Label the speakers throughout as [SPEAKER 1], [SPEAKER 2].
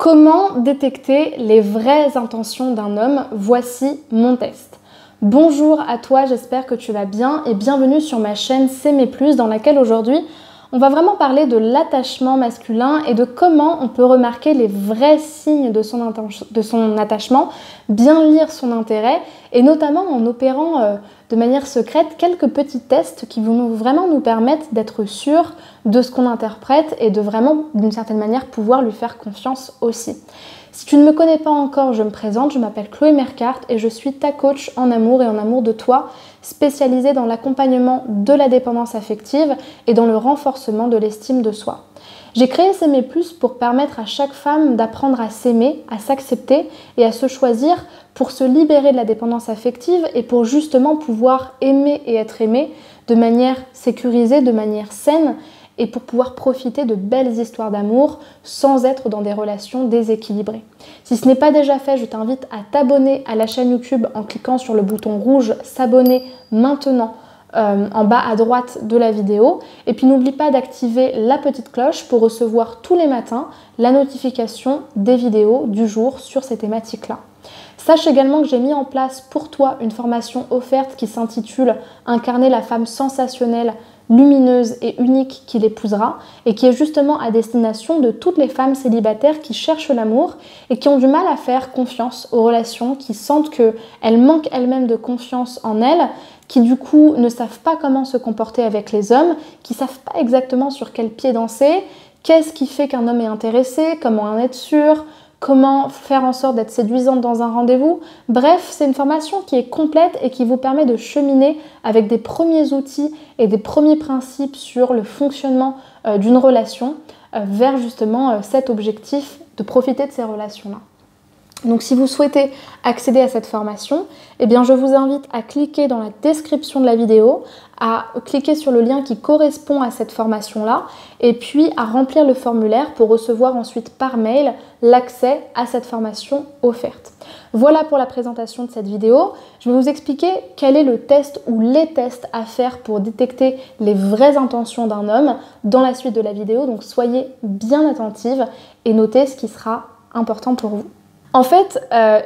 [SPEAKER 1] Comment détecter les vraies intentions d'un homme? Voici mon test. Bonjour à toi, j'espère que tu vas bien et bienvenue sur ma chaîne S'aimer plus dans laquelle aujourd'hui on va vraiment parler de l'attachement masculin et de comment on peut remarquer les vrais signes de son attachement, bien lire son intérêt et notamment en opérant de manière secrète quelques petits tests qui vont vraiment nous permettre d'être sûrs de ce qu'on interprète et de vraiment d'une certaine manière pouvoir lui faire confiance aussi. Si tu ne me connais pas encore, je me présente, je m'appelle Chloé Mercart et je suis ta coach en amour et en amour de toi, spécialisée dans l'accompagnement de la dépendance affective et dans le renforcement de l'estime de soi. J'ai créé S'aimer plus pour permettre à chaque femme d'apprendre à s'aimer, à s'accepter et à se choisir pour se libérer de la dépendance affective et pour justement pouvoir aimer et être aimée de manière sécurisée, de manière saine et pour pouvoir profiter de belles histoires d'amour sans être dans des relations déséquilibrées. Si ce n'est pas déjà fait, je t'invite à t'abonner à la chaîne YouTube en cliquant sur le bouton rouge « S'abonner maintenant » en bas à droite de la vidéo. Et puis n'oublie pas d'activer la petite cloche pour recevoir tous les matins la notification des vidéos du jour sur ces thématiques-là. Sache également que j'ai mis en place pour toi une formation offerte qui s'intitule « Incarner la femme sensationnelle, lumineuse et unique qui l'épousera » et qui est justement à destination de toutes les femmes célibataires qui cherchent l'amour et qui ont du mal à faire confiance aux relations, qui sentent qu'elles manquent elles-mêmes de confiance en elles, qui du coup ne savent pas comment se comporter avec les hommes, qui ne savent pas exactement sur quel pied danser, qu'est-ce qui fait qu'un homme est intéressé, comment en être sûr, comment faire en sorte d'être séduisante dans un rendez-vous. Bref, c'est une formation qui est complète et qui vous permet de cheminer avec des premiers outils et des premiers principes sur le fonctionnement d'une relation vers justement cet objectif de profiter de ces relations-là. Donc si vous souhaitez accéder à cette formation, eh bien je vous invite à cliquer dans la description de la vidéo, à cliquer sur le lien qui correspond à cette formation-là et puis à remplir le formulaire pour recevoir ensuite par mail l'accès à cette formation offerte. Voilà pour la présentation de cette vidéo. Je vais vous expliquer quel est le test ou les tests à faire pour détecter les vraies intentions d'un homme dans la suite de la vidéo. Donc soyez bien attentive et notez ce qui sera important pour vous. En fait,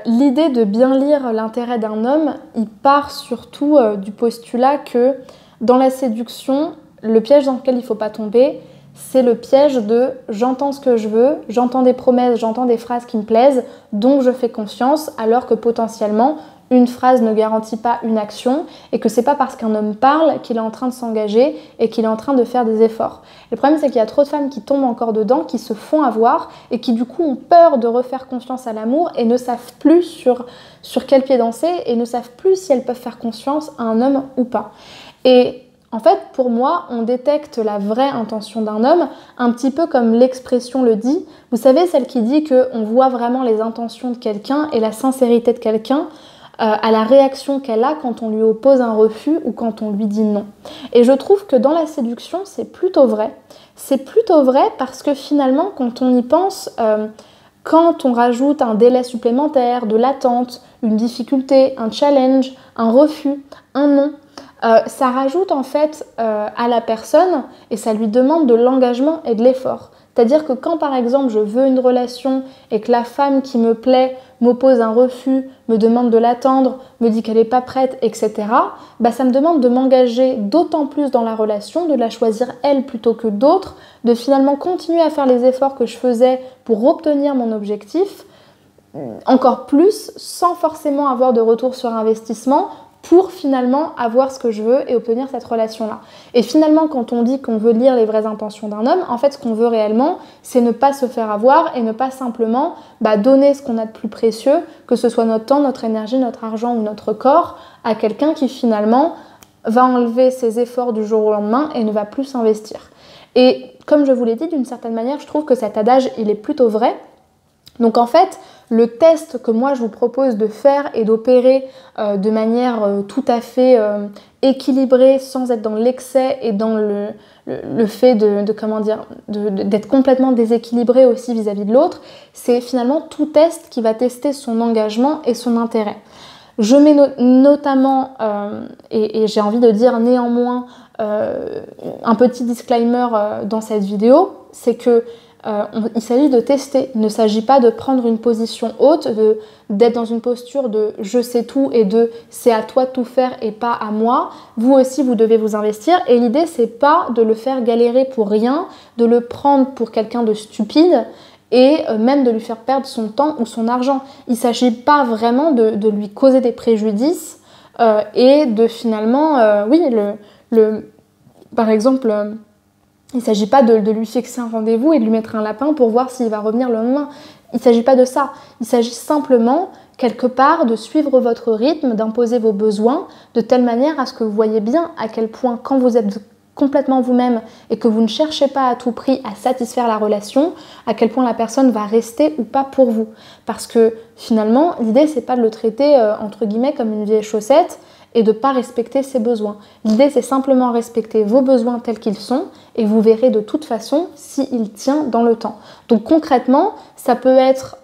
[SPEAKER 1] l'idée de bien lire l'intérêt d'un homme, il part surtout du postulat que dans la séduction, le piège dans lequel il ne faut pas tomber, c'est le piège de « j'entends ce que je veux, j'entends des promesses, j'entends des phrases qui me plaisent, donc je fais confiance » alors que potentiellement, une phrase ne garantit pas une action et que c'est pas parce qu'un homme parle qu'il est en train de s'engager et qu'il est en train de faire des efforts. Le problème, c'est qu'il y a trop de femmes qui tombent encore dedans, qui se font avoir et qui du coup ont peur de refaire confiance à l'amour et ne savent plus sur quel pied danser et ne savent plus si elles peuvent faire confiance à un homme ou pas. Et en fait, pour moi, on détecte la vraie intention d'un homme un petit peu comme l'expression le dit. Vous savez, celle qui dit qu'on voit vraiment les intentions de quelqu'un et la sincérité de quelqu'un à la réaction qu'elle a quand on lui oppose un refus ou quand on lui dit non. Et je trouve que dans la séduction, c'est plutôt vrai. C'est plutôt vrai parce que finalement, quand on y pense, quand on rajoute un délai supplémentaire, de l'attente, une difficulté, un challenge, un refus, un non, ça rajoute en fait à la personne et ça lui demande de l'engagement et de l'effort. C'est-à-dire que quand par exemple je veux une relation et que la femme qui me plaît m'oppose un refus, me demande de l'attendre, me dit qu'elle n'est pas prête, etc., bah ça me demande de m'engager d'autant plus dans la relation, de la choisir elle plutôt que d'autres, de finalement continuer à faire les efforts que je faisais pour obtenir mon objectif, encore plus, sans forcément avoir de retour sur investissement, pour finalement avoir ce que je veux et obtenir cette relation-là. Et finalement, quand on dit qu'on veut lire les vraies intentions d'un homme, en fait, ce qu'on veut réellement, c'est ne pas se faire avoir et ne pas simplement donner ce qu'on a de plus précieux, que ce soit notre temps, notre énergie, notre argent ou notre corps, à quelqu'un qui finalement va enlever ses efforts du jour au lendemain et ne va plus s'investir. Et comme je vous l'ai dit, d'une certaine manière, je trouve que cet adage, il est plutôt vrai. Donc en fait, le test que moi je vous propose de faire et d'opérer de manière tout à fait équilibrée, sans être dans l'excès et dans le fait d'être complètement déséquilibré aussi vis-à-vis de l'autre, c'est finalement tout test qui va tester son engagement et son intérêt. Je mets notamment, et j'ai envie de dire néanmoins, un petit disclaimer dans cette vidéo, c'est que il s'agit de tester. Il ne s'agit pas de prendre une position haute, d'être dans une posture de je sais tout et de c'est à toi de tout faire et pas à moi. Vous aussi, vous devez vous investir. Et l'idée, c'est pas de le faire galérer pour rien, de le prendre pour quelqu'un de stupide et même de lui faire perdre son temps ou son argent. Il ne s'agit pas vraiment de lui causer des préjudices et de finalement, par exemple, il ne s'agit pas de lui fixer un rendez-vous et de lui mettre un lapin pour voir s'il va revenir le lendemain. Il ne s'agit pas de ça. Il s'agit simplement, quelque part, de suivre votre rythme, d'imposer vos besoins de telle manière à ce que vous voyez bien à quel point, quand vous êtes complètement vous-même et que vous ne cherchez pas à tout prix à satisfaire la relation, à quel point la personne va rester ou pas pour vous. Parce que finalement, l'idée, c'est pas de le traiter entre guillemets comme une vieille chaussette et de ne pas respecter ses besoins. L'idée, c'est simplement respecter vos besoins tels qu'ils sont et vous verrez de toute façon s'il tient dans le temps. Donc concrètement, ça peut être...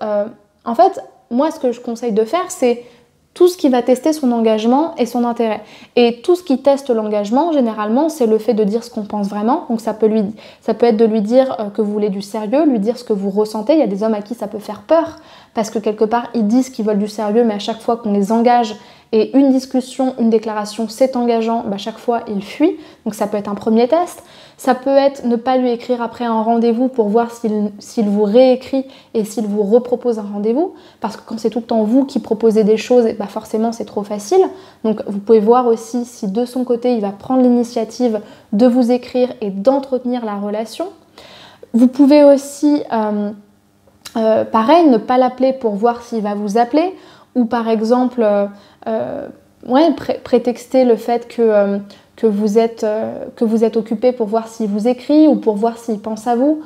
[SPEAKER 1] en fait, moi, ce que je conseille de faire, c'est tout ce qui va tester son engagement et son intérêt. Et tout ce qui teste l'engagement, généralement, c'est le fait de dire ce qu'on pense vraiment. Donc ça peut être de lui dire que vous voulez du sérieux, lui dire ce que vous ressentez. Il y a des hommes à qui ça peut faire peur parce que quelque part, ils disent qu'ils veulent du sérieux, mais à chaque fois qu'on les engage et une discussion, une déclaration, c'est engageant, chaque fois, ils fuient. Donc ça peut être un premier test. Ça peut être ne pas lui écrire après un rendez-vous pour voir s'il vous réécrit et s'il vous repropose un rendez-vous. Parce que quand c'est tout le temps vous qui proposez des choses, forcément c'est trop facile. Donc vous pouvez voir aussi si de son côté il va prendre l'initiative de vous écrire et d'entretenir la relation. Vous pouvez aussi, pareil, ne pas l'appeler pour voir s'il va vous appeler. Ou par exemple, prétexter le fait que vous êtes occupé pour voir s'il vous écrit ou pour voir s'il pense à vous.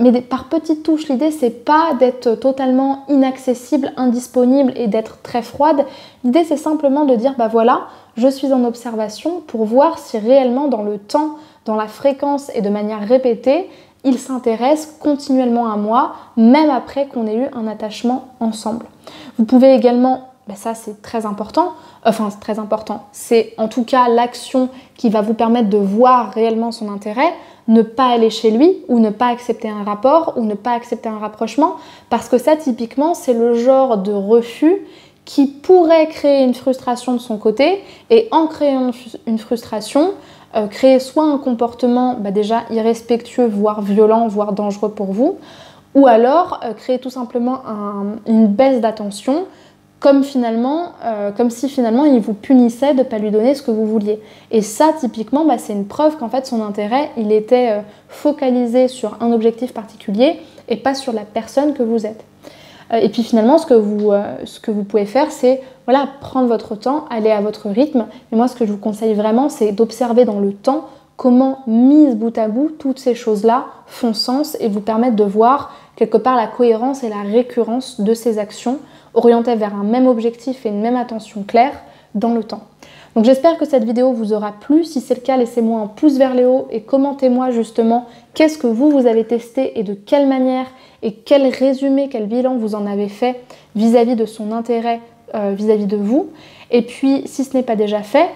[SPEAKER 1] Mais par petites touches, l'idée, c'est pas d'être totalement inaccessible, indisponible et d'être très froide. L'idée, c'est simplement de dire, voilà, je suis en observation pour voir si réellement dans le temps, dans la fréquence et de manière répétée, il s'intéresse continuellement à moi, même après qu'on ait eu un attachement ensemble. Vous pouvez également, ça c'est très important, c'est en tout cas l'action qui va vous permettre de voir réellement son intérêt, ne pas aller chez lui ou ne pas accepter un rapport ou ne pas accepter un rapprochement, parce que ça typiquement c'est le genre de refus qui pourrait créer une frustration de son côté et en créant une frustration, créer soit un comportement déjà irrespectueux, voire violent, voire dangereux pour vous, ou alors créer tout simplement une baisse d'attention, comme si finalement il vous punissait de ne pas lui donner ce que vous vouliez. Et ça, typiquement, c'est une preuve qu'en fait son intérêt, il était focalisé sur un objectif particulier et pas sur la personne que vous êtes. Et puis finalement, ce que vous pouvez faire, c'est prendre votre temps, aller à votre rythme. Et moi, ce que je vous conseille vraiment, c'est d'observer dans le temps comment, mises bout à bout, toutes ces choses-là font sens et vous permettent de voir quelque part la cohérence et la récurrence de ces actions orientées vers un même objectif et une même attention claire dans le temps. Donc j'espère que cette vidéo vous aura plu. Si c'est le cas, laissez-moi un pouce vers le haut et commentez-moi justement qu'est-ce que vous avez testé et de quelle manière et quel résumé, quel bilan vous en avez fait vis-à-vis de son intérêt vis-à-vis de vous. Et puis, si ce n'est pas déjà fait,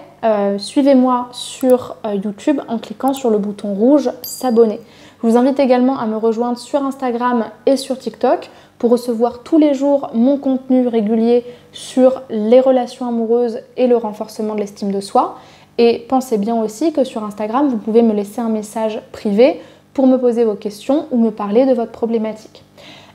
[SPEAKER 1] suivez-moi sur YouTube en cliquant sur le bouton rouge « S'abonner ». Je vous invite également à me rejoindre sur Instagram et sur TikTok pour recevoir tous les jours mon contenu régulier sur les relations amoureuses et le renforcement de l'estime de soi. Et pensez bien aussi que sur Instagram, vous pouvez me laisser un message privé pour me poser vos questions ou me parler de votre problématique.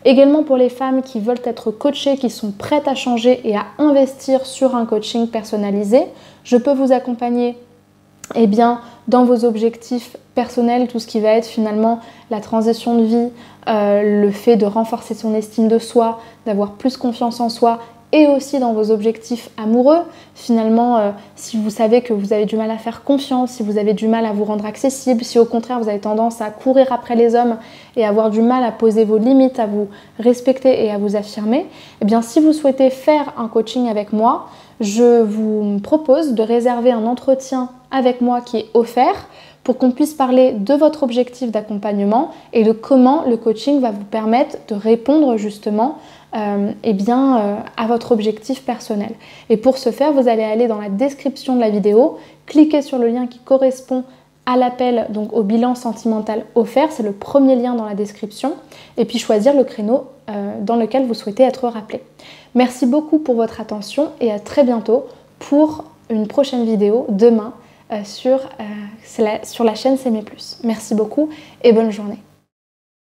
[SPEAKER 1] Également pour les femmes qui veulent être coachées, qui sont prêtes à changer et à investir sur un coaching personnalisé, je peux vous accompagner dans vos objectifs personnels, tout ce qui va être finalement la transition de vie, le fait de renforcer son estime de soi, d'avoir plus confiance en soi et aussi dans vos objectifs amoureux. Finalement, si vous savez que vous avez du mal à faire confiance, si vous avez du mal à vous rendre accessible, si au contraire vous avez tendance à courir après les hommes et avoir du mal à poser vos limites, à vous respecter et à vous affirmer, si vous souhaitez faire un coaching avec moi, je vous propose de réserver un entretien avec moi qui est offert pour qu'on puisse parler de votre objectif d'accompagnement et de comment le coaching va vous permettre de répondre justement à votre objectif personnel. Et pour ce faire, vous allez aller dans la description de la vidéo, cliquer sur le lien qui correspond à l'appel, donc au bilan sentimental offert, c'est le premier lien dans la description, et puis choisir le créneau dans lequel vous souhaitez être rappelé. Merci beaucoup pour votre attention et à très bientôt pour une prochaine vidéo demain sur la chaîne S'aimer plus. Merci beaucoup et bonne journée.